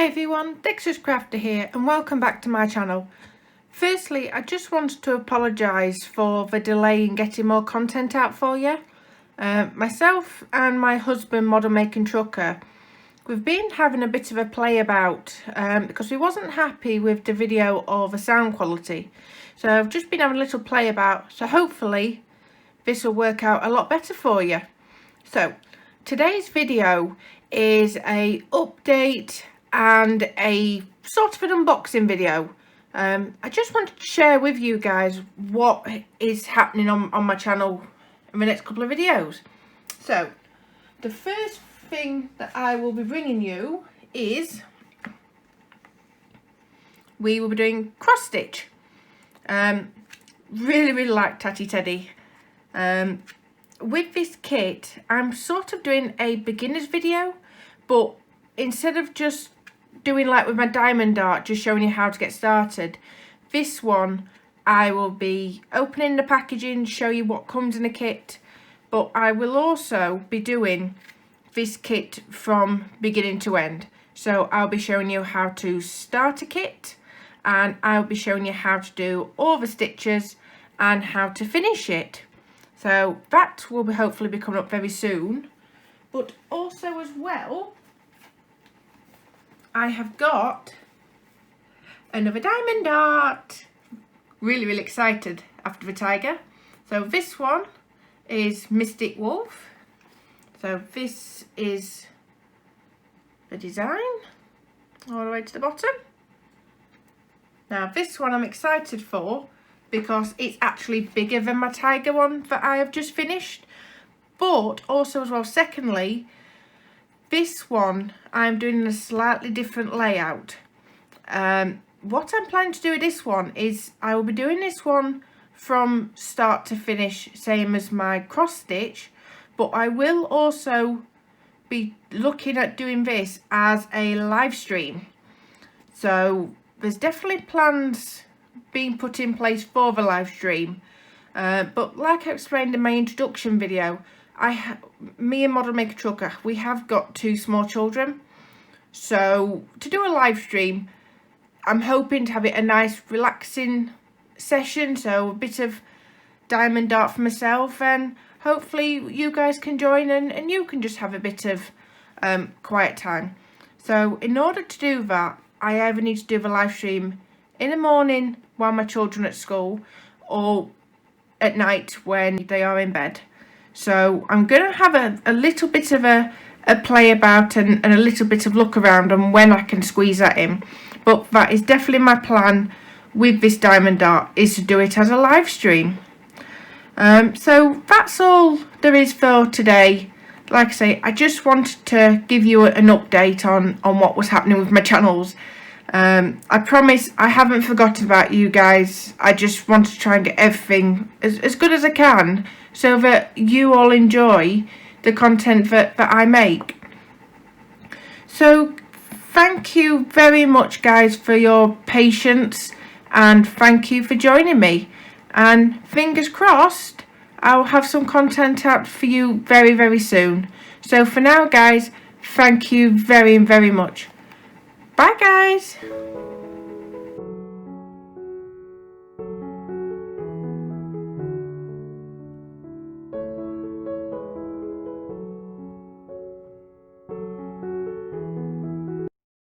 Hi everyone, Dexter's Crafter here and welcome back to my channel. Firstly, I just wanted to apologise for the delay in getting more content out for you. Myself and my husband, Model Making Trucker, we've been having a bit of a play about because we wasn't happy with the video or the sound quality. So I've just been having a little play about, so hopefully this will work out a lot better for you. So today's video is a update and a sort of an unboxing video. I just wanted to share with you guys what is happening on my channel in the next couple of videos. So the first thing that I will be bringing you is we will be doing cross stitch. Really like Tatty Teddy. With this kit I'm sort of doing a beginner's video, but instead of just doing like with my diamond dart, just showing you how to get started, this one I will be opening the packaging, show you what comes in the kit, but I will also be doing this kit from beginning to end. So I'll be showing you how to start a kit, and I'll be showing you how to do all the stitches and how to finish it. So that will be hopefully be coming up very soon. But also as well, I have got another diamond dart. Really excited after the tiger. So this one is Mystic Wolf. So this is the design all the way to the bottom. Now this one I'm excited for because it's actually bigger than my tiger one that I have just finished. But also as well, secondly, this one I'm doing in a slightly different layout. What I'm planning to do with this one is I will be doing this one from start to finish, same as my cross stitch, but I will also be looking at doing this as a live stream. So there's definitely plans being put in place for the live stream, but like I explained in my introduction video, me and Model Maker Trucker, we have got 2 small children, so to do a live stream I'm hoping to have it a nice relaxing session, so a bit of diamond dart for myself, and hopefully you guys can join and you can just have a bit of quiet time. So in order to do that, I either need to do the live stream in the morning while my children are at school, or at night when they are in bed. So I'm going to have a little bit of a play about and a little bit of look around on when I can squeeze that in. But that is definitely my plan with this diamond dart, is to do it as a live stream. So that's all there is for today. Like I say, I just wanted to give you an update on what was happening with my channels. I promise I haven't forgotten about you guys. I just want to try and get everything as good as I can so that you all enjoy the content that I make. So thank you very much guys for your patience, and thank you for joining me, and fingers crossed I'll have some content out for you very soon. So for now guys, thank you very much. Bye guys.